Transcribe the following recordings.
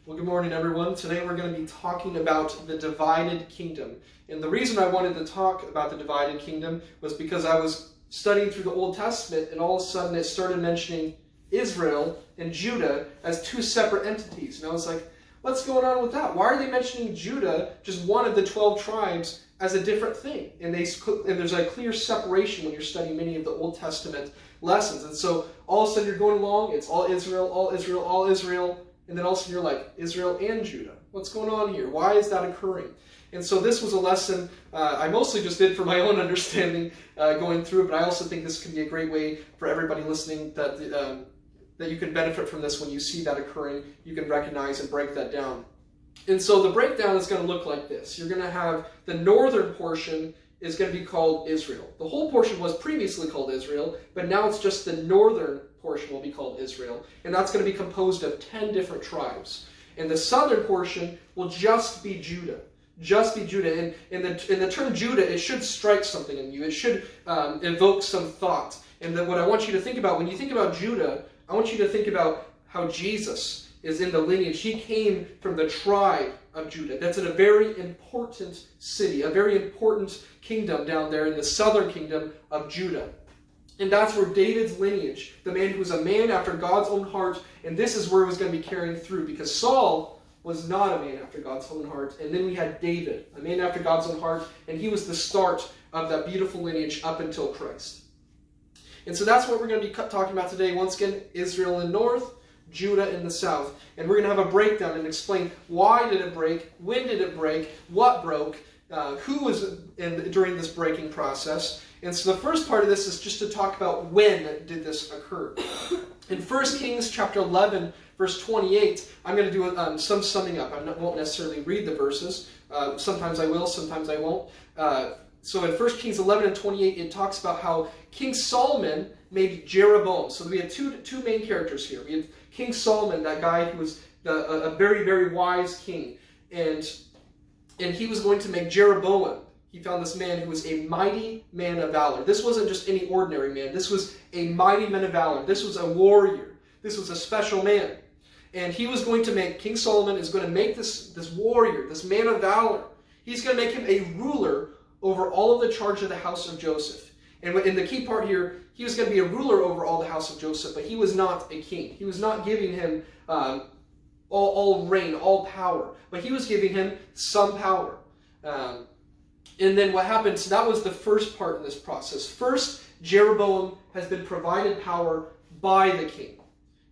Well, good morning, everyone. Today we're going to be talking about the divided kingdom. And the reason I wanted to talk about the divided kingdom was because I was studying through the Old Testament, and all of a sudden it started mentioning Israel and Judah as two separate entities. And I was like, what's going on with that? Why are they mentioning Judah, just one of the 12 tribes, as a different thing? And there's a clear separation when you're studying many of the Old Testament lessons. And so all of a sudden you're going along, it's all Israel, all Israel, all Israel. And then all of a sudden you're like, Israel and Judah. What's going on here? Why is that occurring? And so this was a lesson I mostly just did for my own understanding going through it, but I also think this can be a great way for everybody listening that you can benefit from this when you see that occurring. You can recognize and break that down. And so the breakdown is going to look like this. You're going to have the northern portion is going to be called Israel. The whole portion was previously called Israel, but now it's just the northern portion will be called Israel. And that's going to be composed of 10 different tribes. And the southern portion will just be Judah. Just be Judah. And in the term Judah, it should strike something in you. It should evoke some thought. And then what I want you to think about, when you think about Judah, I want you to think about how Jesus is in the lineage. He came from the tribe of Judah. That's in a very important city, a very important kingdom down there in the southern kingdom of Judah. And that's where David's lineage, the man who was a man after God's own heart, and this is where it was going to be carrying through, because Saul was not a man after God's own heart. And then we had David, a man after God's own heart, and he was the start of that beautiful lineage up until Christ. And so that's what we're going to be talking about today. Once again, Israel in the north, Judah in the south. And we're going to have a breakdown and explain why did it break, when did it break, what broke, who was during this breaking process. And so the first part of this is just to talk about when did this occur. In 1 Kings chapter 11, verse 28, I'm going to do some summing up. I won't necessarily read the verses. Sometimes I will, sometimes I won't. So in 1 Kings 11 and 28, it talks about how King Solomon made Jeroboam. So we have two main characters here. We have King Solomon, that guy who was a very, very wise king. And he was going to make Jeroboam. He found this man who was a mighty man of valor. This wasn't just any ordinary man. This was a mighty man of valor. This was a warrior. This was a special man. And he was going to make, King Solomon is going to make this warrior, this man of valor. He's going to make him a ruler over all of the charge of the house of Joseph. And in the key part here, he was going to be a ruler over all the house of Joseph, but he was not a king. He was not giving him all reign, all power, but he was giving him some power. And then what happened, so that was the first part of this process. First, Jeroboam has been provided power by the king.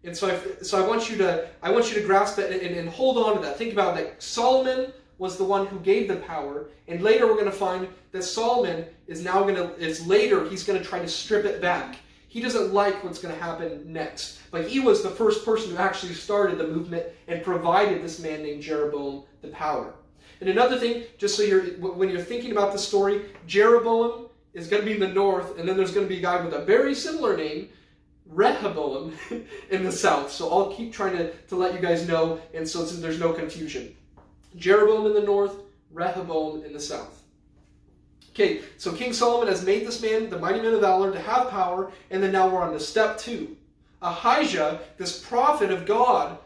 And so I want you to grasp that and hold on to that. Think about that. Solomon was the one who gave the power, and later we're going to find that Solomon he's going to try to strip it back. He doesn't like what's going to happen next. But he was the first person who actually started the movement and provided this man named Jeroboam the power. And another thing, just so when you're thinking about the story, Jeroboam is going to be in the north, and then there's going to be a guy with a very similar name, Rehoboam, in the south. So I'll keep trying to let you guys know, and so there's no confusion. Jeroboam in the north, Rehoboam in the south. Okay, so King Solomon has made this man, the mighty man of valor, to have power, and then now we're on to step 2. Ahijah, this prophet of God,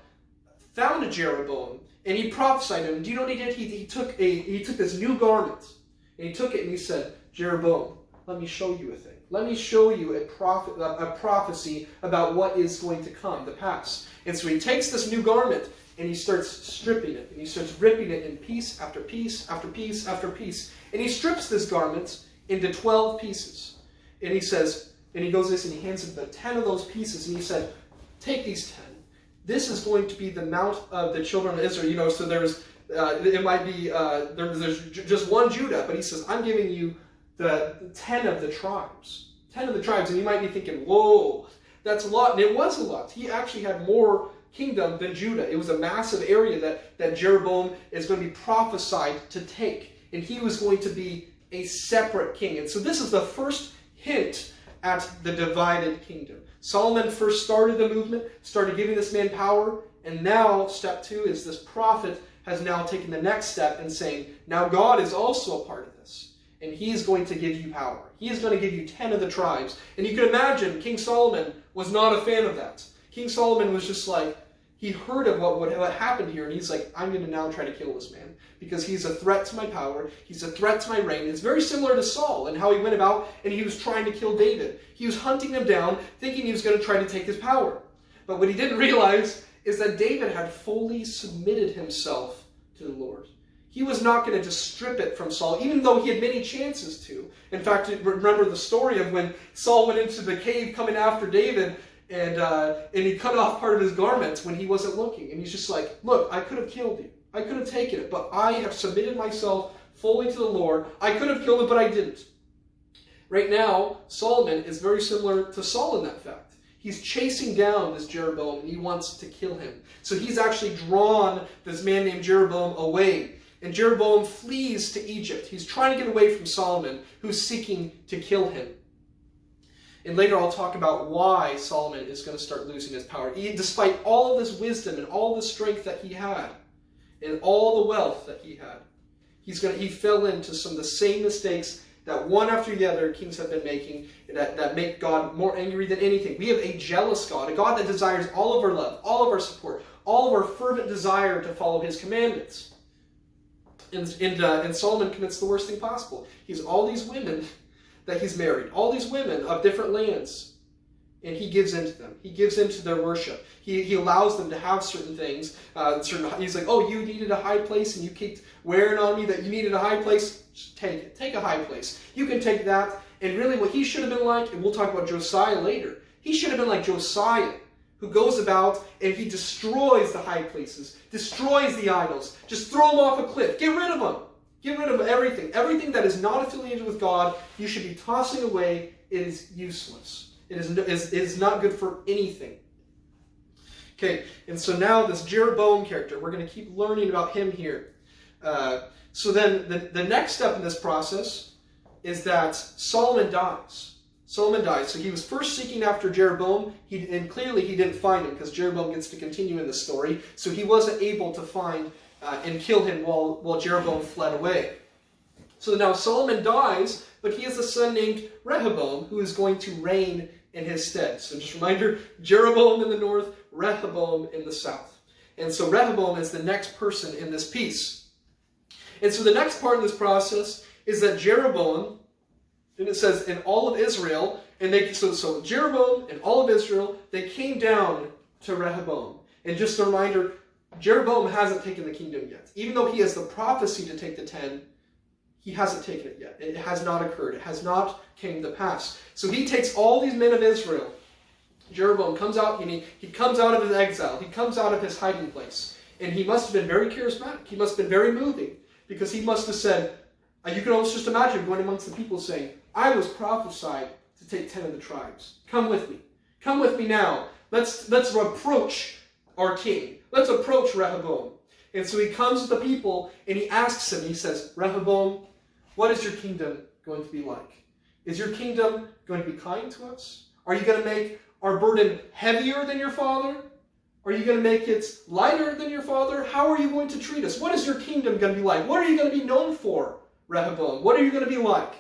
found Jeroboam, and he prophesied to him. Do you know what he did? He took this new garment, and he took it and he said, Jeroboam, let me show you a thing. Let me show you a prophecy about what is going to come, the past. And so he takes this new garment, and he starts stripping it, and he starts ripping it in piece after piece after piece after piece. And he strips this garment into 12 pieces. And he says, and he goes this, and he hands him the 10 of those pieces, and he said, take these 10. This is going to be the mount of the children of Israel. So there's just one Judah, but he says, I'm giving you the 10 of the tribes. 10 of the tribes. And you might be thinking, whoa, that's a lot. And it was a lot. He actually had more kingdom than Judah. It was a massive area that Jeroboam is going to be prophesied to take. And he was going to be a separate king. And so this is the first hint at the divided kingdom. Solomon first started the movement, started giving this man power, and now step 2 is this prophet has now taken the next step and saying, now God is also a part of this, and he's going to give you power. He is going to give you 10 of the tribes. And you can imagine King Solomon was not a fan of that. King Solomon was just like, He heard of what happened here, and he's like, I'm going to now try to kill this man, because he's a threat to my power, he's a threat to my reign. It's very similar to Saul and how he went about and he was trying to kill David. He was hunting him down, thinking he was going to try to take his power. But what he didn't realize is that David had fully submitted himself to the Lord. He was not going to just strip it from Saul, even though he had many chances to. In fact, remember the story of when Saul went into the cave coming after David, and he cut off part of his garments when he wasn't looking. And he's just like, look, I could have killed you. I could have taken it, but I have submitted myself fully to the Lord. I could have killed it, but I didn't. Right now, Solomon is very similar to Saul in that fact. He's chasing down this Jeroboam, and he wants to kill him. So he's actually drawn this man named Jeroboam away. And Jeroboam flees to Egypt. He's trying to get away from Solomon, who's seeking to kill him. And later I'll talk about why Solomon is going to start losing his power. Despite all of this wisdom and all the strength that he had, and all the wealth that he had, he fell into some of the same mistakes that one after the other kings have been making, that make God more angry than anything. We have a jealous God, a God that desires all of our love, all of our support, all of our fervent desire to follow his commandments. And Solomon commits the worst thing possible. He has all these women that he's married, all these women of different lands, and he gives in to them. He gives in to their worship. He allows them to have certain things. He's like, oh, you needed a high place, and you kept wearing on me that you needed a high place. Just take it. Take a high place. You can take that. And really what he should have been like, and we'll talk about Josiah later, he should have been like Josiah, who goes about and he destroys the high places, destroys the idols, just throw them off a cliff, get rid of them. Get rid of everything. Everything that is not affiliated with God, you should be tossing away. It is useless. It is not good for anything. Okay, and so now this Jeroboam character, we're going to keep learning about him here. So then the next step in this process is that Solomon dies. Solomon dies. So he was first seeking after Jeroboam, and clearly he didn't find him, because Jeroboam gets to continue in the story. So he wasn't able to find and kill him while Jeroboam fled away. So now Solomon dies, but he has a son named Rehoboam who is going to reign in his stead. So just a reminder, Jeroboam in the north, Rehoboam in the south. And so Rehoboam is the next person in this piece. And so the next part of this process is that Jeroboam, and it says in all of Israel, and so Jeroboam and all of Israel, they came down to Rehoboam. And just a reminder, Jeroboam hasn't taken the kingdom yet. Even though he has the prophecy to take the 10, he hasn't taken it yet. It has not occurred. It has not came to pass. So he takes all these men of Israel. Jeroboam comes out, and he comes out of his exile. He comes out of his hiding place. And he must have been very charismatic. He must have been very moving, because he must have said, you can almost just imagine going amongst the people saying, I was prophesied to take 10 of the tribes. Come with me. Come with me now. Let's approach our king. Let's approach Rehoboam. And so he comes to the people and he asks him, he says, Rehoboam, what is your kingdom going to be like? Is your kingdom going to be kind to us? Are you going to make our burden heavier than your father? Are you going to make it lighter than your father? How are you going to treat us? What is your kingdom going to be like? What are you going to be known for, Rehoboam? What are you going to be like?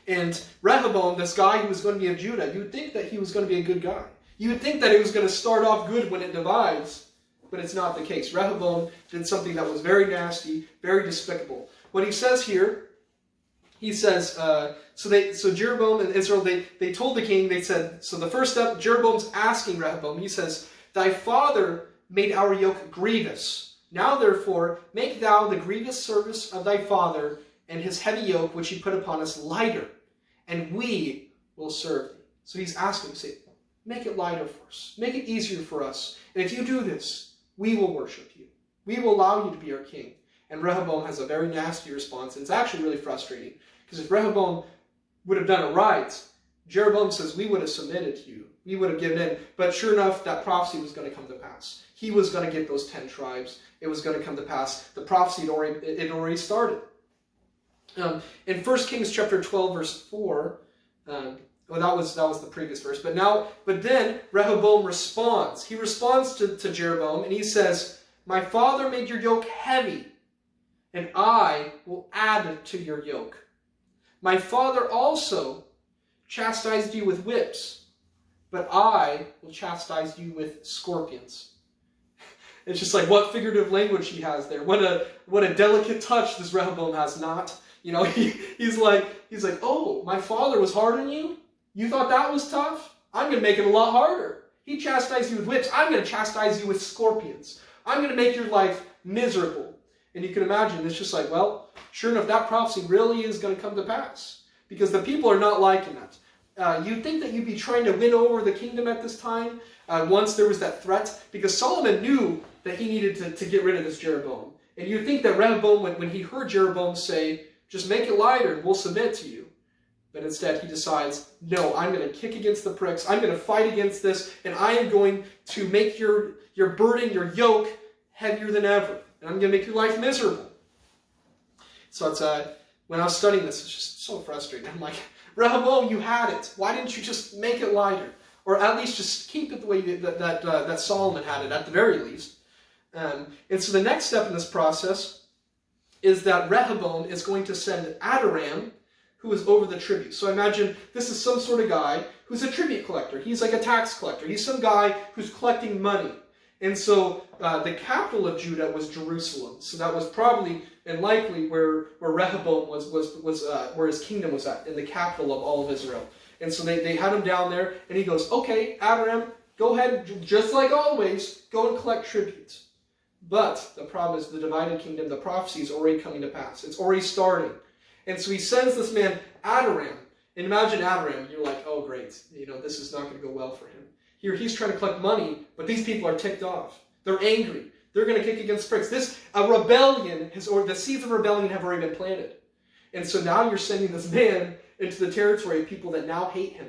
And Rehoboam, this guy who was going to be of Judah, you would think that he was going to be a good guy. You would think that it was going to start off good when it divides, but it's not the case. Rehoboam did something that was very nasty, very despicable. What he says here, he says, so Jeroboam and Israel, they told the king, they said, so the first step, Jeroboam's asking Rehoboam, he says, thy father made our yoke grievous. Now therefore, make thou the grievous service of thy father and his heavy yoke which he put upon us lighter, and we will serve thee. So he's asking, say, make it lighter for us. Make it easier for us. And if you do this, we will worship you. We will allow you to be our king. And Rehoboam has a very nasty response. And it's actually really frustrating. Because if Rehoboam would have done it right, Jeroboam says, we would have submitted to you. We would have given in. But sure enough, that prophecy was going to come to pass. He was going to get those 10 tribes. It was going to come to pass. The prophecy had already started. In 1 Kings chapter 12, verse 4, well, that was the previous verse. But then Rehoboam responds. He responds to Jeroboam, and he says, my father made your yoke heavy, and I will add to your yoke. My father also chastised you with whips, but I will chastise you with scorpions. It's just like what figurative language he has there. What a delicate touch this Rehoboam has not. You know, he's like, oh, my father was hard on you? You thought that was tough? I'm going to make it a lot harder. He chastised you with whips. I'm going to chastise you with scorpions. I'm going to make your life miserable. And you can imagine, it's just like, well, sure enough, that prophecy really is going to come to pass. Because the people are not liking that. You'd think that you'd be trying to win over the kingdom at this time, once there was that threat. Because Solomon knew that he needed to get rid of this Jeroboam. And you'd think that Rehoboam, when he heard Jeroboam say, just make it lighter and we'll submit to you. But instead he decides, no, I'm going to kick against the pricks. I'm going to fight against this. And I am going to make your burden, your yoke, heavier than ever. And I'm going to make your life miserable. So it's, when I was studying this, it's just so frustrating. I'm like, Rehoboam, you had it. Why didn't you just make it lighter? Or at least just keep it the way that Solomon had it, at the very least. And so the next step in this process is that Rehoboam is going to send Adoram, who is over the tribute. So imagine this is some sort of guy who's a tribute collector. He's like a tax collector. He's some guy who's collecting money. And so the capital of Judah was Jerusalem. So that was probably and likely where Rehoboam was where his kingdom was at, in the capital of all of Israel. And so they had him down there, and he goes, okay, Adoram, go ahead, just like always, go and collect tributes. But the problem is the divided kingdom, the prophecy is already coming to pass. It's already starting. And so he sends this man, Adoram. And imagine Adoram, you're like, oh great, you know, this is not going to go well for him. Here he's trying to collect money, but these people are ticked off. They're angry. They're going to kick against pricks. A rebellion, or the seeds of rebellion have already been planted. And so now you're sending this man into the territory of people that now hate him.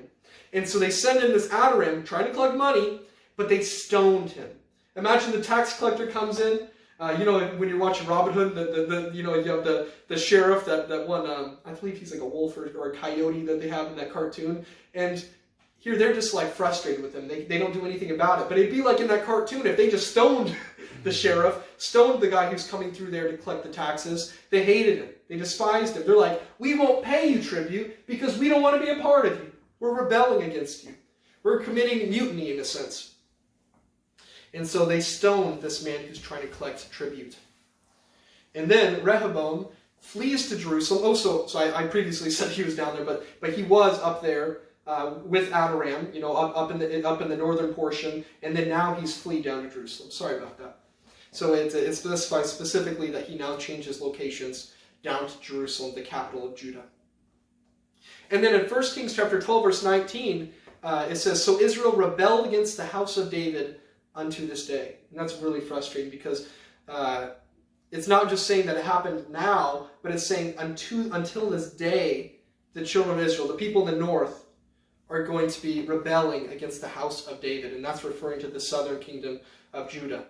And so they send in this Adoram, trying to collect money, but they stoned him. Imagine the tax collector comes in. You know, when you're watching Robin Hood, you have the sheriff, that one, I believe he's like a wolf or a coyote that they have in that cartoon. And here they're just like frustrated with him. They don't do anything about it. But it'd be like in that cartoon if they just stoned the sheriff, stoned the guy who's coming through there to collect the taxes. They hated him. They despised him. They're like, we won't pay you tribute because we don't want to be a part of you. We're rebelling against you. We're committing mutiny in a sense. And so they stoned this man who's trying to collect tribute. And then Rehoboam flees to Jerusalem. Oh, so I previously said he was down there, but he was up there with Adoram, you know, up in the northern portion, and then now he's fleed down to Jerusalem. Sorry about that. So it specifies specifically that he now changes locations down to Jerusalem, the capital of Judah. And then in 1 Kings chapter 12, verse 19, it says, so Israel rebelled against the house of David unto this day. And that's really frustrating because it's not just saying that it happened now, but it's saying until this day, the children of Israel, the people in the north, are going to be rebelling against the house of David. And that's referring to the southern kingdom of Judah.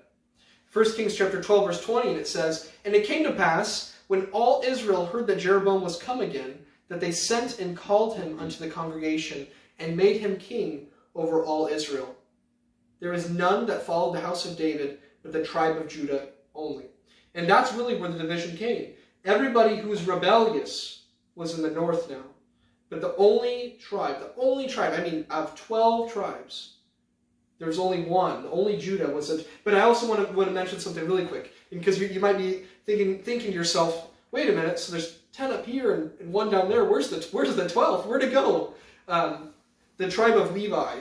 1 Kings chapter 12, verse 20, and it says, and it came to pass, when all Israel heard that Jeroboam was come again, that they sent and called him unto the congregation, and made him king over all Israel. There is none that followed the house of David, but the tribe of Judah only. And that's really where the division came. Everybody who's rebellious was in the north now. But the only tribe, I mean, of 12 tribes, there's only one. Only Judah was it. But I also want to mention something really quick. Because you might be thinking to yourself, wait a minute, so there's 10 up here and 1 down there. Where's the 12th? Where'd it go? The tribe of Levi,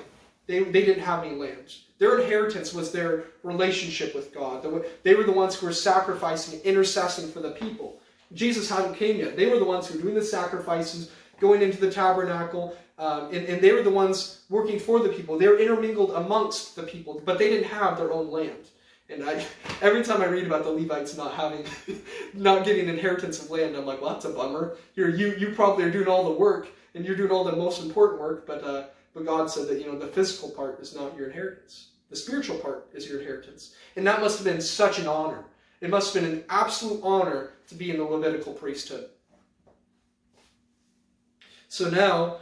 they didn't have any land. Their inheritance was their relationship with God. They were the ones who were sacrificing, intercessing for the people. Jesus hadn't came yet. They were the ones who were doing the sacrifices, going into the tabernacle, and they were the ones working for the people. They were intermingled amongst the people, but they didn't have their own land. And every time I read about the Levites not getting inheritance of land, I'm like, well, that's a bummer. You probably are doing all the work, and you're doing all the most important work, but God said that, you know, the physical part is not your inheritance. The spiritual part is your inheritance. And that must have been such an honor. It must have been an absolute honor to be in the Levitical priesthood. So now,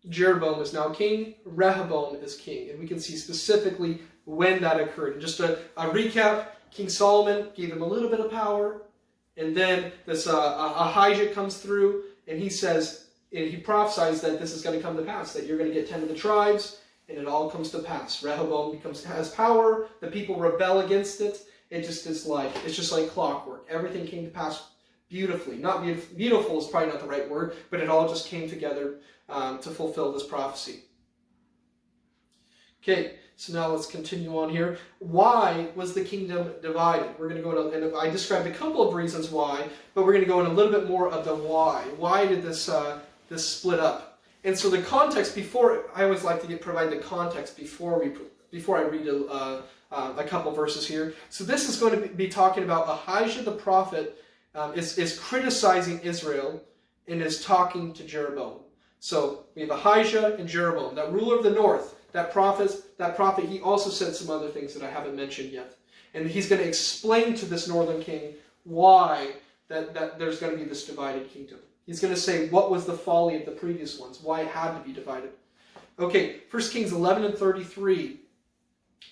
Jeroboam is now king, Rehoboam is king. And we can see specifically when that occurred. And just a recap, King Solomon gave him a little bit of power. And then this Ahijah comes through, and he says, and he prophesies that this is going to come to pass, that you're going to get 10 of the tribes, and it all comes to pass. Rehoboam has power, the people rebel against it. It's just like clockwork. Everything came to pass beautifully. Not beautiful, beautiful is probably not the right word, but it all just came together to fulfill this prophecy. Okay, so now let's continue on here. Why was the kingdom divided? We're going to go into, and I described a couple of reasons why, but we're going to go in a little bit more of the why. Why did this split up? And so the context before, I always like to provide the context before I read a couple verses here. So this is going to be talking about Ahijah the prophet is criticizing Israel and is talking to Jeroboam. So we have Ahijah and Jeroboam, that ruler of the north. That prophet, he also said some other things that I haven't mentioned yet. And he's going to explain to this northern king why that there's going to be this divided kingdom. He's going to say what was the folly of the previous ones, why it had to be divided. Okay, 1 Kings 11 and 33.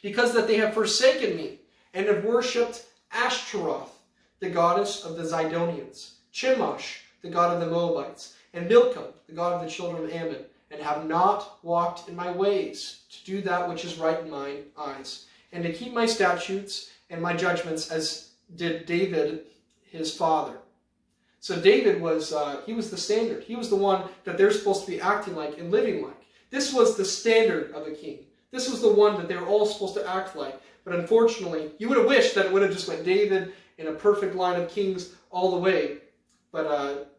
Because that they have forsaken me and have worshipped Ashtaroth, the goddess of the Zidonians, Chemosh, the god of the Moabites, and Milcom, the god of the children of Ammon, and have not walked in my ways, to do that which is right in mine eyes, and to keep my statutes and my judgments, as did David his father. So David he was the standard. He was the one that they're supposed to be acting like and living like. This was the standard of a king. This was the one that they were all supposed to act like. But unfortunately, you would have wished that it would have just went David in a perfect line of kings all the way. But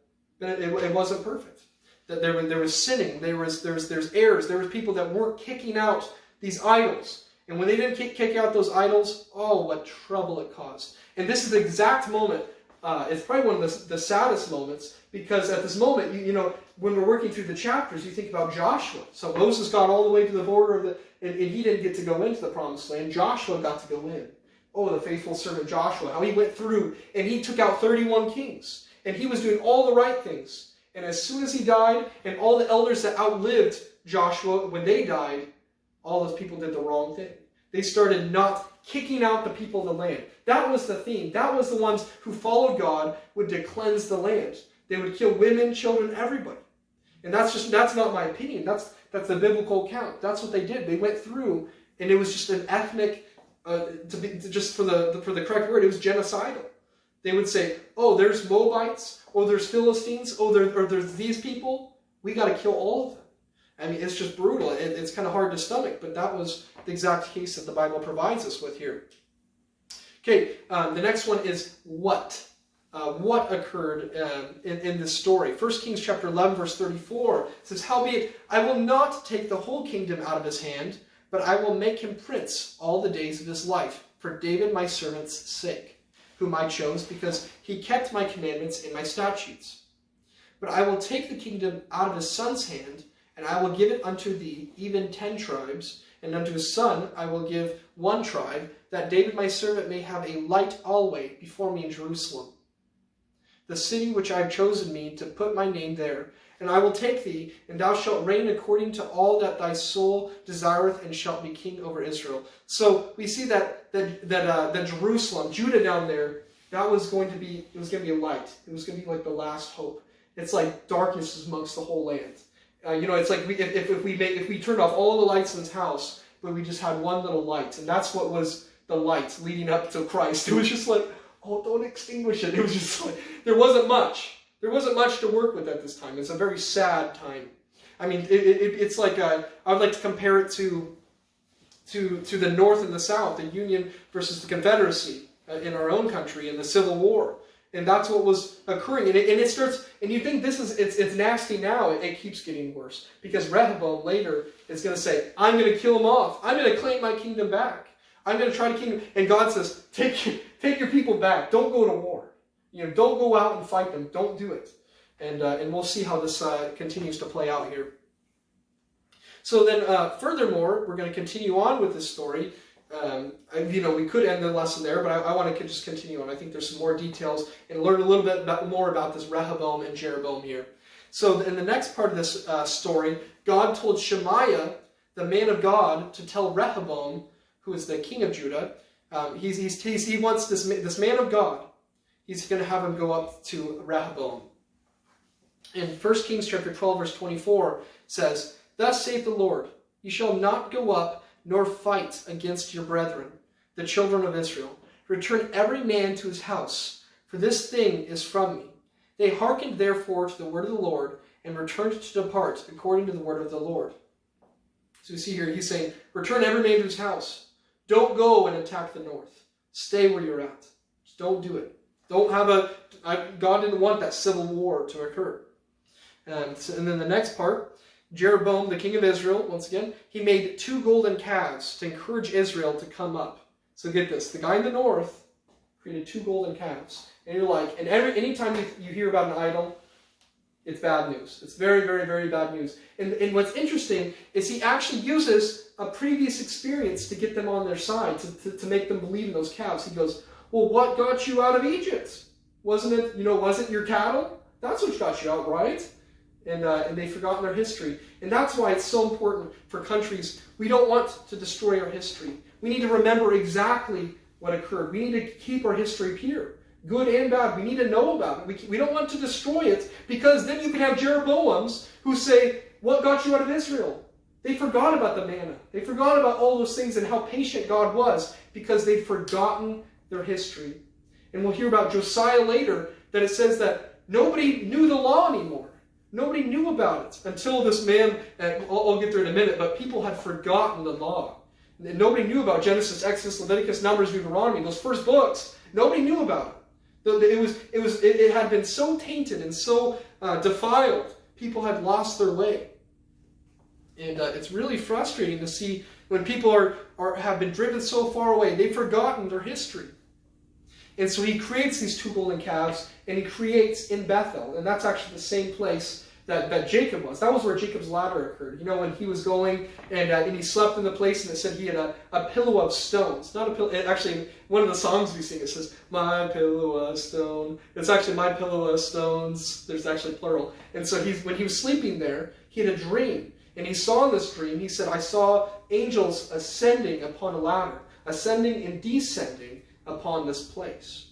it wasn't perfect. That there was sinning, there's errors, there was people that weren't kicking out these idols. And when they didn't kick out those idols, oh, what trouble it caused. And this is the exact moment, it's probably one of the saddest moments, because at this moment, you know, when we're working through the chapters, you think about Joshua. So Moses got all the way to the border and he didn't get to go into the promised land. Joshua got to go in. Oh, the faithful servant Joshua, how he went through and he took out 31 kings. And he was doing all the right things. And as soon as he died, and all the elders that outlived Joshua, when they died, all those people did the wrong thing. They started not kicking out the people of the land. That was the theme. That was the ones who followed God would to cleanse the land. They would kill women, children, everybody. And that's not my opinion. That's the biblical account. That's what they did. They went through, and it was just an ethnic, just for the correct word, it was genocidal. They would say, oh, there's Moabites, or there's Philistines, or there's these people. We got to kill all of them. I mean, it's just brutal. It's kind of hard to stomach, but that was the exact case that the Bible provides us with here. Okay, the next one is what. What occurred in this story. 1 Kings chapter 11, verse 34 says, howbeit, I will not take the whole kingdom out of his hand, but I will make him prince all the days of his life, for David my servant's sake, whom I chose, because he kept my commandments and my statutes. But I will take the kingdom out of his son's hand, and I will give it unto thee, even 10 tribes, and unto his son I will give 1 tribe, that David my servant may have a light alway before me in Jerusalem, the city which I have chosen me to put my name there. And I will take thee, and thou shalt reign according to all that thy soul desireth, and shalt be king over Israel. So we see that Jerusalem, Judah down there, it was going to be a light. It was going to be like the last hope. It's like darkness is amongst the whole land. It's like if we turned off all the lights in his house, but we just had one little light, and that's what was the light leading up to Christ. It was just like, oh, don't extinguish it. It was just like there wasn't much. There wasn't much to work with at this time. It's a very sad time. I mean, it's like I would like to compare it to the North and the South, the Union versus the Confederacy in our own country in the Civil War, and that's what was occurring. And it starts, and you think it's nasty now. It keeps getting worse because Rehoboam later is going to say, "I'm going to kill them off. I'm going to claim my kingdom back. I'm going to try to kingdom." And God says, "Take your people back. Don't go to war. Don't go out and fight them. Don't do it." And we'll see how this continues to play out here. So then, furthermore, we're going to continue on with this story. We could end the lesson there, but I want to just continue on. I think there's some more details and learn a little bit more about this Rehoboam and Jeroboam here. So in the next part of this story, God told Shemaiah, the man of God, to tell Rehoboam, who is the king of Judah, he wants this man of God. He's going to have him go up to Rehoboam. In 1 Kings chapter 12, verse 24 says, "Thus saith the Lord, You shall not go up nor fight against your brethren, the children of Israel. Return every man to his house, for this thing is from me. They hearkened therefore to the word of the Lord, and returned to depart according to the word of the Lord. So you see here, he's saying, return every man to his house. Don't go and attack the north. Stay where you're at. Just don't do it. Don't have God didn't want that civil war to occur. And then the next part, Jeroboam, the king of Israel, once again, he made 2 golden calves to encourage Israel to come up. So get this, the guy in the north created 2 golden calves. And you're like, and anytime you hear about an idol, it's bad news. It's very, very, very bad news. And what's interesting is he actually uses a previous experience to get them on their side, to make them believe in those calves. He goes, well, what got you out of Egypt? Wasn't it your cattle? That's what got you out, right? And they've forgotten their history. And that's why it's so important for countries. We don't want to destroy our history. We need to remember exactly what occurred. We need to keep our history pure. Good and bad. We need to know about it. We don't want to destroy it, because then you can have Jeroboams who say, what got you out of Israel? They forgot about the manna. They forgot about all those things and how patient God was, because they'd forgotten their history. And we'll hear about Josiah later, that it says that nobody knew the law anymore. Nobody knew about it until this man, I'll get there in a minute, but people had forgotten the law. Nobody knew about Genesis, Exodus, Leviticus, Numbers, Deuteronomy, those first books. Nobody knew about it. It had been so tainted and so defiled. People had lost their way. And it's really frustrating to see when people have been driven so far away. They've forgotten their history. And so he creates these 2 golden calves, and he creates in Bethel. And that's actually the same place that Jacob was. That was where Jacob's ladder occurred. You know, when he was going and he slept in the place, and it said he had a pillow of stones. Not a pillow. Actually, one of the songs we sing, it says, my pillow of stone. It's actually my pillow of stones. There's actually plural. And so when he was sleeping there, he had a dream. And he saw in this dream, he said, I saw angels ascending upon a ladder, ascending and descending upon this place.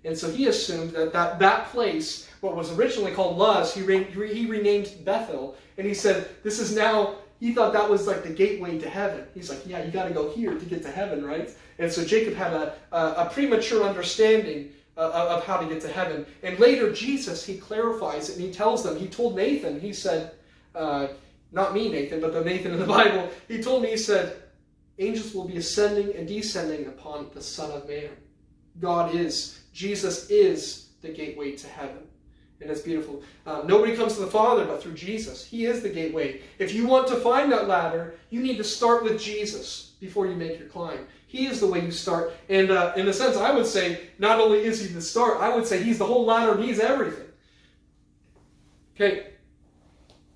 And so he assumed that place, what was originally called Luz, he renamed Bethel. And he said, this is now, he thought that was like the gateway to heaven. He's like, yeah, you got to go here to get to heaven, right? And so Jacob had a premature understanding of how to get to heaven. And later, Jesus, he clarifies it, and he tells them, he told Nathan, he said, not me, Nathan, but the Nathan in the Bible, he told me, he said, angels will be ascending and descending upon the Son of Man. Jesus is the gateway to heaven. And it's beautiful. Nobody comes to the Father but through Jesus. He is the gateway. If you want to find that ladder, you need to start with Jesus before you make your climb. He is the way you start. And in a sense, I would say, not only is he the start, I would say he's the whole ladder and he's everything. Okay.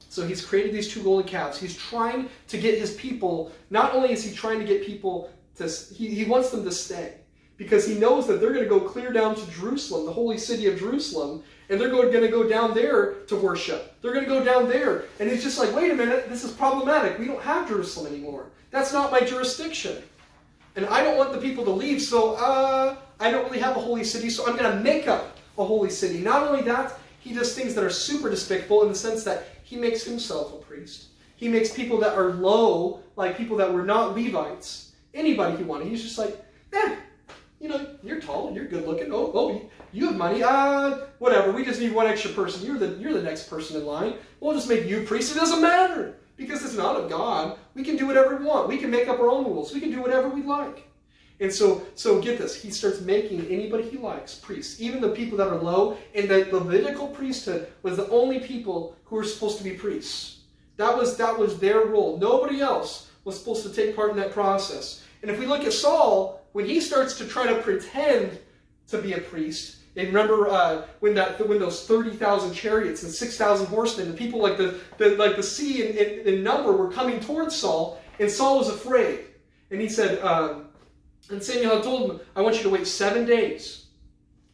So he's created these 2 golden calves. He's trying to get his people, not only is he trying to get people to, he wants them to stay. Because he knows that they're going to go clear down to Jerusalem, the holy city of Jerusalem, and they're going to go down there to worship. They're going to go down there. And he's just like, wait a minute, this is problematic. We don't have Jerusalem anymore. That's not my jurisdiction. And I don't want the people to leave, so I don't really have a holy city, so I'm going to make up a holy city. Not only that, he does things that are super despicable in the sense that he makes himself a priest. He makes people that are low, like people that were not Levites, anybody he wanted. He's just like, you know, you're tall, you're good looking. Oh, you have money. Whatever. We just need one extra person. You're the next person in line. We'll just make you priest. It doesn't matter because it's not of God. We can do whatever we want. We can make up our own rules. We can do whatever we like. And so get this. He starts making anybody he likes priests, even the people that are low. And the Levitical priesthood was the only people who were supposed to be priests. That was their role. Nobody else was supposed to take part in that process. And if we look at Saul, when he starts to try to pretend to be a priest, and remember when those 30,000 chariots and 6,000 horsemen, and people like the sea in number were coming towards Saul, and Saul was afraid. And he said, and Samuel had told him, I want you to wait 7 days,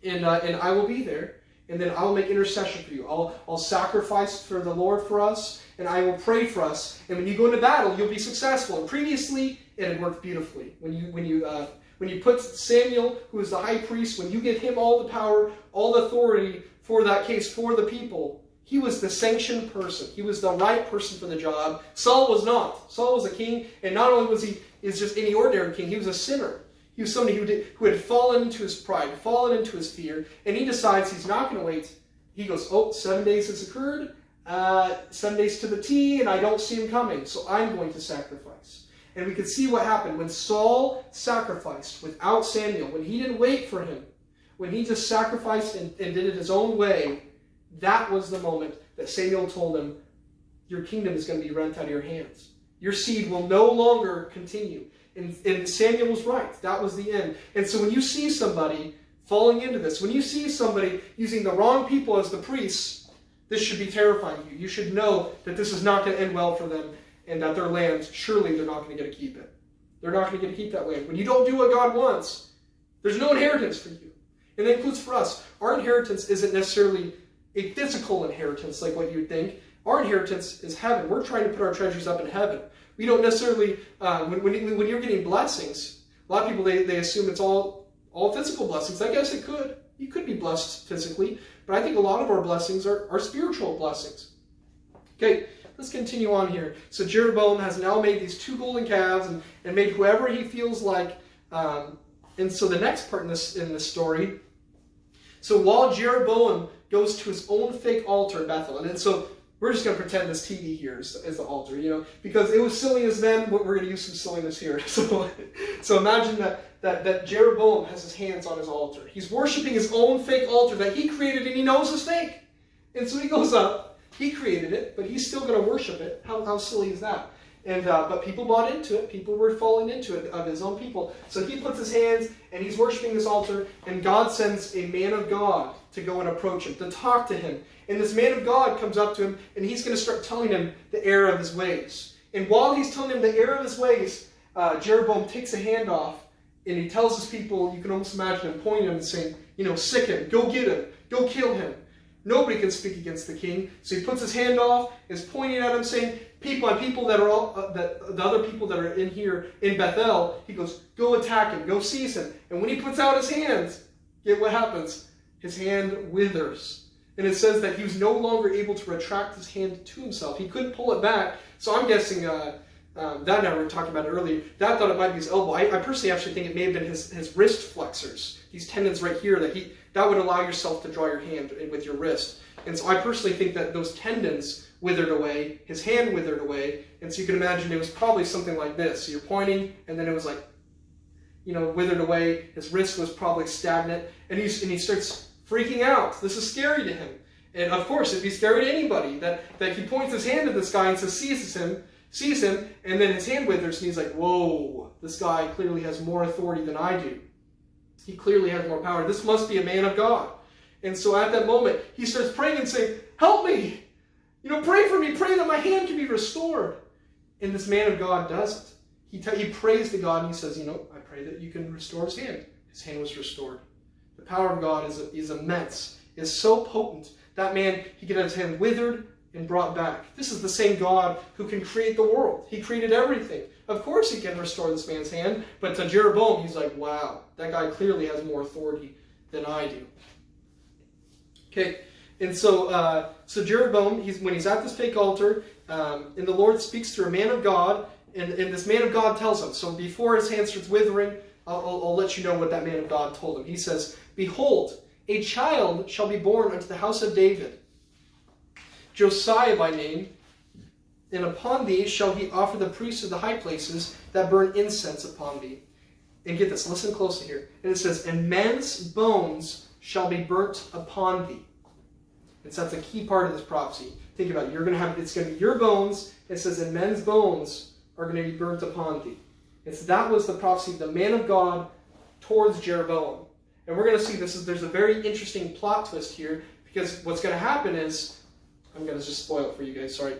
and I will be there, and then I will make intercession for you. I'll sacrifice for the Lord for us, and I will pray for us. And when you go into battle, you'll be successful. And previously, it had worked beautifully. When you put Samuel, who is the high priest, when you give him all the power, all the authority for that case, for the people, He was the sanctioned person. He was the right person for the job. Saul was not. Saul was a king, and not only was he just any ordinary king, he was a sinner. He was somebody who had fallen into his pride, fallen into his fear, and he decides he's not going to wait. He goes, 7 days has occurred, 7 days to the T, and I don't see him coming, so I'm going to sacrifice. And we could see what happened when Saul sacrificed without Samuel, when he didn't wait for him, when he just sacrificed and did it his own way. That was the moment that Samuel told him, your kingdom is going to be rent out of your hands. Your seed will no longer continue. And Samuel was right. That was the end. And so when you see somebody falling into this, when you see somebody using the wrong people as the priests, this should be terrifying you. You should know that this is not going to end well for them, and that their land, surely they're not going to get to keep it. They're not going to get to keep that land. When you don't do what God wants, there's no inheritance for you. And that includes for us. Our inheritance isn't necessarily a physical inheritance like what you would think. Our inheritance is heaven. We're trying to put our treasures up in heaven. We don't necessarily, when you're getting blessings, a lot of people, they assume it's all physical blessings. I guess it could. You could be blessed physically, but I think a lot of our blessings are spiritual blessings. Okay, let's continue on here. So Jeroboam has now made these 2 golden calves and made whoever he feels like. And so the next part in this story, so while Jeroboam goes to his own fake altar in Bethel, and so we're just going to pretend this TV here is the altar, because it was silly as then, we're going to use some silliness here. So imagine that Jeroboam has his hands on his altar. He's worshiping his own fake altar that he created, and he knows is fake. And so he goes up, he created it, but he's still going to worship it. How silly is that? And but people bought into it. People were falling into it, of his own people. So he puts his hands, and he's worshiping this altar, and God sends a man of God to go and approach him, to talk to him. And this man of God comes up to him, and he's going to start telling him the error of his ways. And while he's telling him the error of his ways, Jeroboam takes a hand off, and he tells his people, you can almost imagine him pointing at him and saying, sick him, go get him, go kill him. Nobody can speak against the king. So he puts his hand off, is pointing at him, saying, people that are all, the other people that are in here in Bethel, he goes, go attack him, go seize him. And when he puts out his hands, get what happens? His hand withers. And it says that he was no longer able to retract his hand to himself. He couldn't pull it back. So I'm guessing, that now we were talking about it earlier, Dad thought it might be his elbow. I personally actually think it may have been his wrist flexors. These tendons right here that would allow yourself to draw your hand with your wrist. And so I personally think that those tendons withered away, his hand withered away, and so you can imagine it was probably something like this. So you're pointing, and then it was like, withered away. His wrist was probably stagnant, and he starts freaking out. This is scary to him. And of course, it'd be scary to anybody that he points his hand at this guy and says, sees him, and then his hand withers, and he's like, whoa, this guy clearly has more authority than I do. He clearly has more power. This must be a man of God. And so at that moment, he starts praying and saying, help me! Pray for me. Pray that my hand can be restored. And this man of God does it. He prays to God, and he says, I pray that you can restore his hand. His hand was restored. The power of God is immense, is so potent. That man, he could have his hand withered and brought back. This is the same God who can create the world. He created everything. Of course he can restore this man's hand, but to Jeroboam, he's like, wow, that guy clearly has more authority than I do. Okay, and so Jeroboam, when he's at this fake altar, and the Lord speaks through a man of God, and this man of God tells him, so before his hand starts withering, I'll let you know what that man of God told him. He says, behold, a child shall be born unto the house of David, Josiah by name, and upon thee shall he offer the priests of the high places that burn incense upon thee. And get this, listen closely here. And it says, and men's bones shall be burnt upon thee. And so that's a key part of this prophecy. Think about it. It's going to be your bones. It says, and men's bones are going to be burnt upon thee. And so that was the prophecy of the man of God towards Jeroboam. And we're going to see there's a very interesting plot twist here, because what's going to happen is, I'm going to just spoil it for you guys, sorry.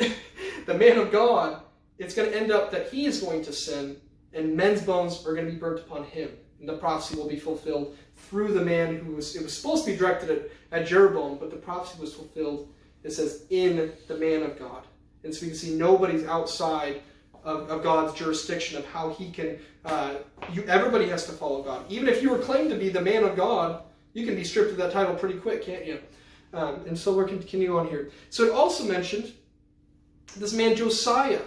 The man of God, it's going to end up that he is going to sin, and men's bones are going to be burnt upon him. And the prophecy will be fulfilled through the man it was supposed to be directed at Jeroboam, but the prophecy was fulfilled, it says, in the man of God. And so we can see nobody's outside of God's jurisdiction of how he can, everybody has to follow God. Even if you were claimed to be the man of God, you can be stripped of that title pretty quick, can't you? And so we're continuing on here. So it also mentioned this man Josiah,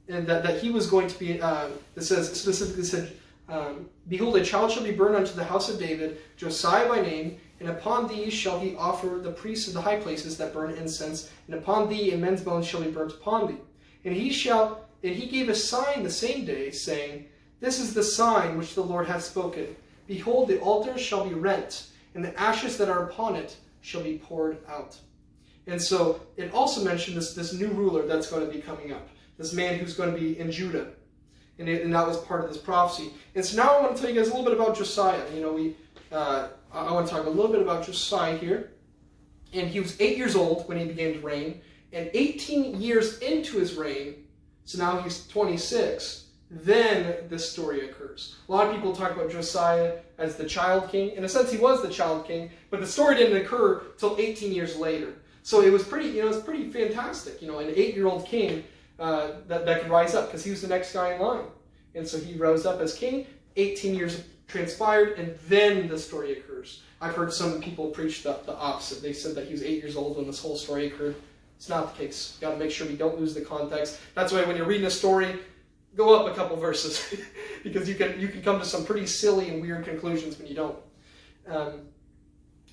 and that he was going to be, it says, specifically said, behold, a child shall be born unto the house of David, Josiah by name, and upon thee shall he offer the priests of the high places that burn incense, and upon thee and men's bones shall be burnt upon thee. And he gave a sign the same day, saying, this is the sign which the Lord hath spoken. Behold, the altar shall be rent, and the ashes that are upon it shall be poured out. And so it also mentioned this new ruler that's going to be coming up, this man who's going to be in Judah. And that was part of this prophecy. And so now I want to tell you guys a little bit about Josiah. I want to talk a little bit about Josiah here. And he was 8 years old when he began to reign. And 18 years into his reign, so now he's 26, then this story occurs. A lot of people talk about Josiah as the child king. In a sense, he was the child king, but the story didn't occur till 18 years later. So it was pretty, it was pretty fantastic. An 8-year-old king that could rise up, because he was the next guy in line. And so he rose up as king. 18 years transpired, and then the story occurs. I've heard some people preach the opposite. They said that he was 8 years old when this whole story occurred. It's not the case. You've got to make sure we don't lose the context. That's why when you're reading a story, go up a couple verses, because you can come to some pretty silly and weird conclusions when you don't.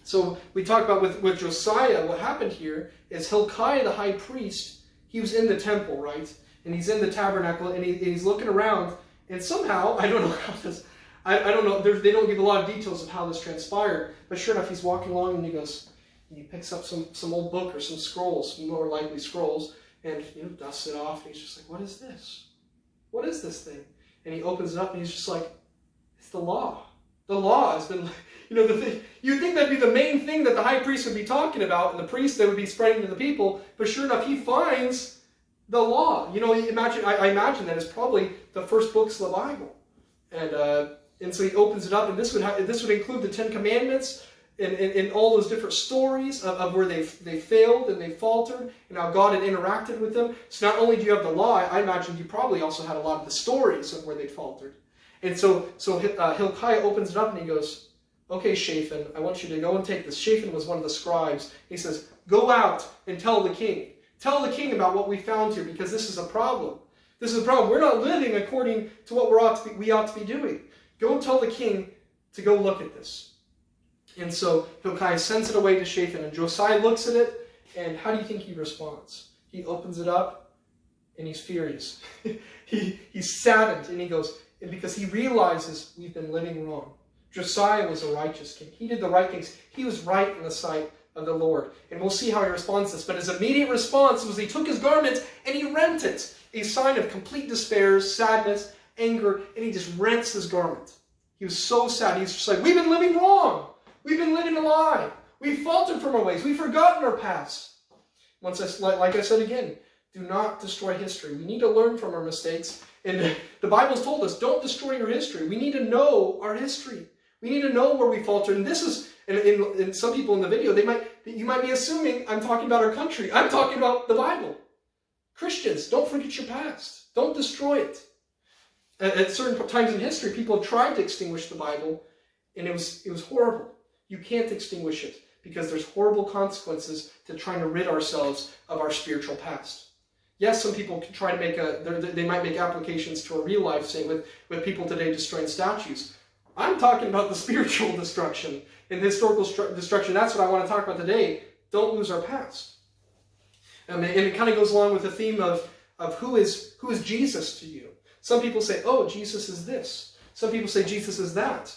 So we talked about with Josiah, what happened here is Hilkiah the high priest, he was in the temple, right? And he's in the tabernacle, and he's looking around, and somehow, I don't know how this, I don't know, they don't give a lot of details of how this transpired, but sure enough, he's walking along, and he goes, and he picks up some old book or some scrolls, more likely scrolls, and dusts it off, and he's just like, what is this? What is this thing? And he opens it up, and he's just like, it's the law. The law has been, the thing. You'd think that'd be the main thing that the high priest would be talking about, and the priest that would be spreading to the people. But sure enough, he finds the law. I imagine that is probably the first books of the Bible, and so he opens it up, and this would include the Ten Commandments and all those different stories of where they failed and they faltered, and how God had interacted with them. So not only do you have the law, I imagine you probably also had a lot of the stories of where they faltered. And so Hilkiah opens it up and he goes, okay, Shaphan, I want you to go and take this. Shaphan was one of the scribes. He says, go out and tell the king. Tell the king about what we found here, because this is a problem. This is a problem. We're not living according to what we ought to be doing. Go and tell the king to go look at this. And so Hilkiah sends it away to Shaphan, and Josiah looks at it, and how do you think he responds? He opens it up, and he's furious. He's saddened, and he goes, and because he realizes we've been living wrong. Josiah was a righteous king. He did the right things. He was right in the sight of the Lord. And we'll see how he responds to this. But his immediate response was he took his garment and he rent it. A sign of complete despair, sadness, anger, and he just rents his garment. He was so sad. He's just like, we've been living wrong. We've been living a lie. We've faltered from our ways. We've forgotten our past. Like I said again, do not destroy history. We need to learn from our mistakes. And the Bible's told us, don't destroy your history. We need to know our history. We need to know where we faltered. And this is, and some people in the video, you might be assuming I'm talking about our country. I'm talking about the Bible. Christians, don't forget your past. Don't destroy it. At certain times in history, people have tried to extinguish the Bible, and it was horrible. You can't extinguish it, because there's horrible consequences to trying to rid ourselves of our spiritual past. Yes, some people can try to they might make applications to a real life, say with people today destroying statues. I'm talking about the spiritual destruction and the historical destruction. That's what I want to talk about today. Don't lose our past. And it kind of goes along with the theme of who is Jesus to you. Some people say, oh, Jesus is this. Some people say Jesus is that.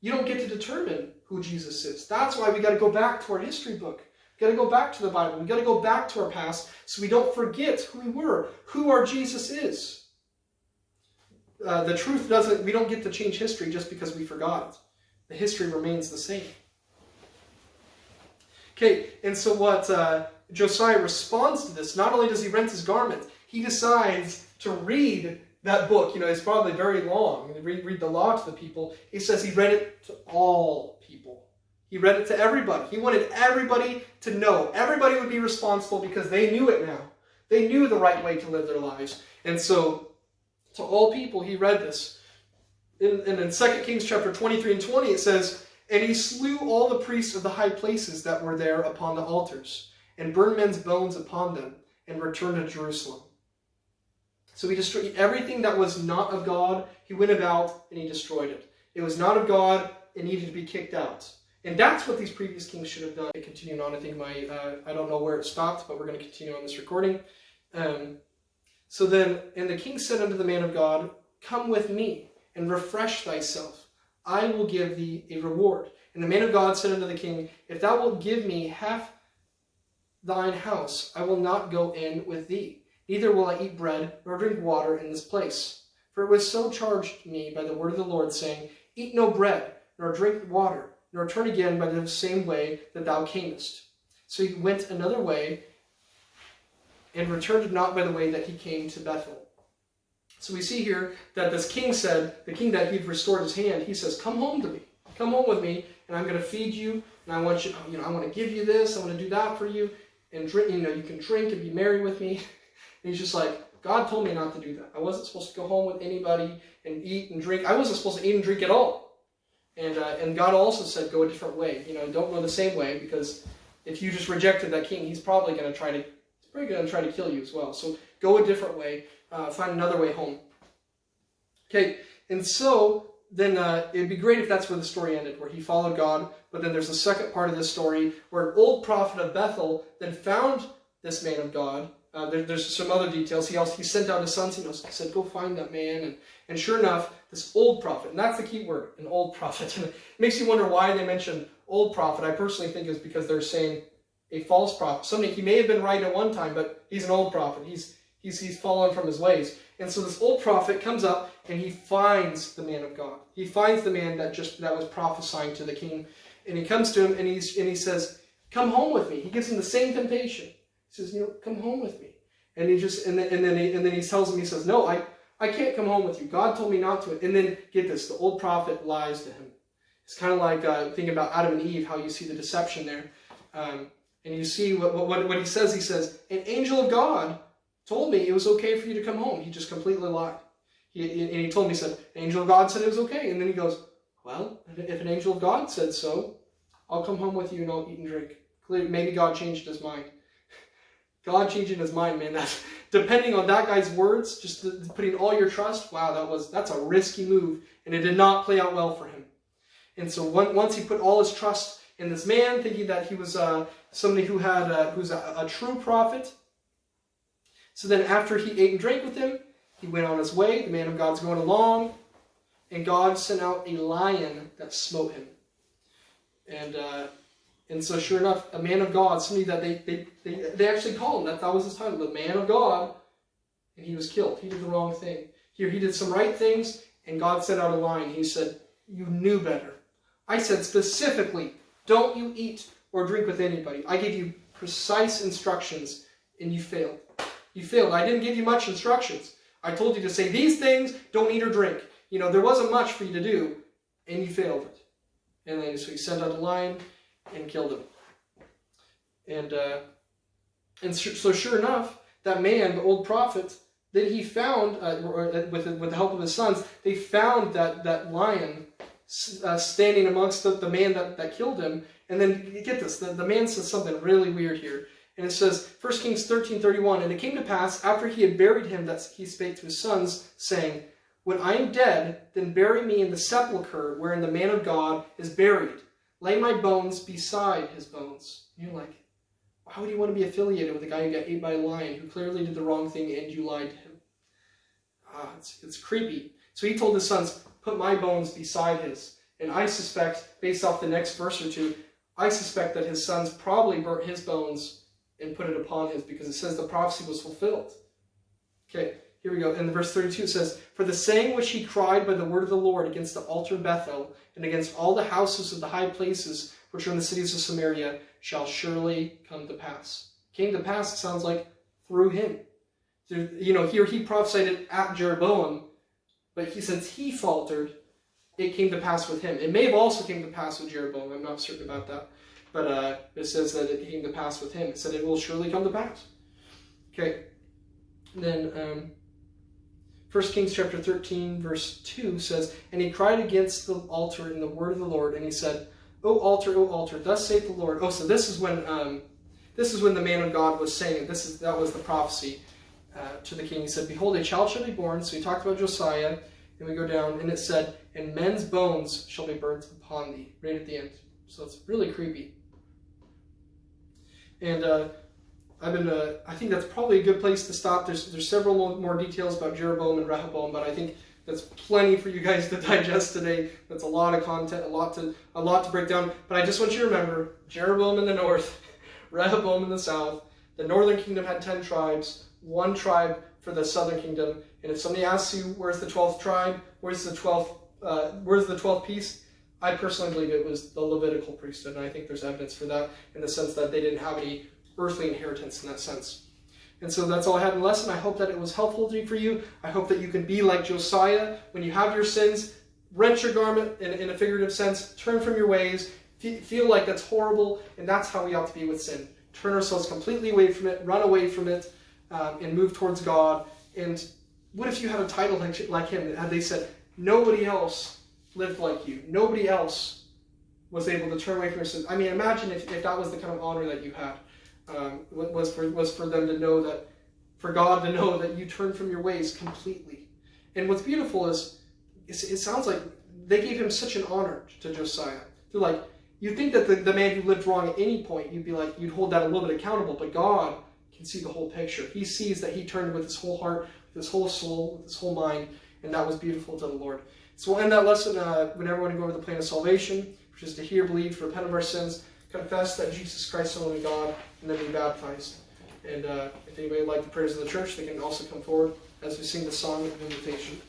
You don't get to determine who Jesus is. That's why we got to go back to our history book. We got to go back to the Bible. We got to go back to our past so we don't forget who we were, who our Jesus is. The truth we don't get to change history just because we forgot it. The history remains the same. Okay, and so what Josiah responds to this, not only does he rent his garment, he decides to read that book. It's probably very long. Read the law to the people. He says he read it to all people. He read it to everybody. He wanted everybody to know. Everybody would be responsible because they knew it now. They knew the right way to live their lives. And so, to all people, he read this. And in 2 Kings chapter 23 and 20, it says, And he slew all the priests of the high places that were there upon the altars, and burned men's bones upon them, and returned to Jerusalem. So he destroyed everything that was not of God. He went about and he destroyed it. It was not of God. It needed to be kicked out. And that's what these previous kings should have done. Continuing on, I think I don't know where it stopped, but we're going to continue on this recording. So then, and the king said unto the man of God, come with me, and refresh thyself. I will give thee a reward. And the man of God said unto the king, if thou wilt give me half thine house, I will not go in with thee. Neither will I eat bread, nor drink water in this place. For it was so charged me by the word of the Lord, saying, eat no bread, nor drink water, nor turn again by the same way that thou camest. So he went another way, and returned not by the way that he came to Bethel. So we see here that this king said, the king that he'd restored his hand, he says, come home to me. Come home with me, and I'm going to feed you, and I want you, I want to give you this, I want to do that for you, and drink, you can drink and be merry with me. And he's just like, God told me not to do that. I wasn't supposed to go home with anybody and eat and drink. I wasn't supposed to eat and drink at all. And God also said, go a different way. Don't go the same way, because if you just rejected that king, he's probably going to try to kill you as well. So go a different way. Find another way home. Okay, and so then it'd be great if that's where the story ended, where he followed God. But then there's a second part of this story where an old prophet of Bethel then found this man of God. There's some other details. He sent out his sons. He said, go find that man. And sure enough, this old prophet, and that's the key word, an old prophet. And it makes you wonder why they mention old prophet. I personally think it's because they're saying a false prophet. Somebody, he may have been right at one time, but he's an old prophet. He's fallen from his ways. And so this old prophet comes up and he finds the man of God. He finds the man that was prophesying to the king. And he comes to him and he says, come home with me. He gives him the same temptation. He says, come home with me. And then he tells him, he says, no, I can't come home with you. God told me not to. And then get this, the old prophet lies to him. It's kind of like thinking about Adam and Eve, how you see the deception there. And you see what he says. He says, an angel of God told me it was okay for you to come home. He just completely lied. He told me, he said, an angel of God said it was okay. And then he goes, well, if an angel of God said so, I'll come home with you and I'll eat and drink. Maybe God changed his mind. God changing his mind, man. That's, depending on that guy's words, just putting all your trust, wow, that's a risky move. And it did not play out well for him. And so once he put all his trust in this man, thinking that he was somebody who's a true prophet. So then after he ate and drank with him, he went on his way. The man of God's going along. And God sent out a lion that smote him. And so sure enough, a man of God, somebody that they actually called him, that was his title, the man of God, and he was killed. He did the wrong thing. Here he did some right things, and God sent out a lion. He said, you knew better. I said specifically, don't you eat or drink with anybody. I gave you precise instructions, and you failed. You failed. I didn't give you much instructions. I told you to say these things, don't eat or drink. There wasn't much for you to do, and you failed it. And then so he sent out a lion and killed him. So sure enough, that man, the old prophet, that he found, with the help of his sons, they found that lion standing amongst the man that killed him. And then, you get this, the man says something really weird here. And it says, 1 Kings 13:31, and it came to pass, after he had buried him, that he spake to his sons, saying, when I am dead, then bury me in the sepulchre wherein the man of God is buried. Lay my bones beside his bones. And you're like, why would you want to be affiliated with a guy who got ate by a lion, who clearly did the wrong thing and you lied to him? It's creepy. So he told his sons, put my bones beside his. And I suspect, based off the next verse or two, I suspect that his sons probably burnt his bones and put it upon his, because it says the prophecy was fulfilled. Okay, here we go. In verse 32 it says, for the saying which he cried by the word of the Lord against the altar of Bethel, and against all the houses of the high places which are in the cities of Samaria, shall surely come to pass. Came to pass, it sounds like, through him. Here he prophesied it at Jeroboam, but since he faltered, it came to pass with him. It may have also came to pass with Jeroboam. I'm not certain about that. But it says that it came to pass with him. It said it will surely come to pass. Okay. Then 1 Kings chapter 13, verse 2 says, and he cried against the altar in the word of the Lord, and he said, O altar, thus saith the Lord. Oh, so this is when the man of God was saying, that was the prophecy to the king. He said, behold, a child shall be born. So he talked about Josiah, and we go down, and it said, and men's bones shall be burnt upon thee, right at the end. So it's really creepy. And I think that's probably a good place to stop. There's several more details about Jeroboam and Rehoboam, but I think that's plenty for you guys to digest today. That's a lot of content, a lot to break down. But I just want you to remember, Jeroboam in the north, Rehoboam in the south. The northern kingdom had 10 tribes, 1 tribe for the southern kingdom. And if somebody asks you, where's the 12th tribe? Where's the 12th piece? I personally believe it was the Levitical priesthood, and I think there's evidence for that in the sense that they didn't have any earthly inheritance in that sense. And so that's all I had in the lesson. I hope that it was helpful for you. I hope that you can be like Josiah. When you have your sins, rent your garment in a figurative sense, turn from your ways, feel like that's horrible, and that's how we ought to be with sin. Turn ourselves completely away from it, run away from it, and move towards God. And what if you had a title like him? Had they said, nobody else lived like you. Nobody else was able to turn away from your sins. I mean, imagine if that was the kind of honor that you had. Was for them to know that, for God to know that you turned from your ways completely. And what's beautiful is, it sounds like they gave him such an honor to Josiah. They're like, you'd think that the man who lived wrong at any point, you'd hold that a little bit accountable, but God can see the whole picture. He sees that he turned with his whole heart, with his whole soul, with his whole mind, and that was beautiful to the Lord. So we'll end that lesson whenever we go over the plan of salvation, which is to hear, believe, repent of our sins, confess that Jesus Christ is the only God, and then be baptized. And if anybody would like the prayers of the church, they can also come forward as we sing the song of invitation.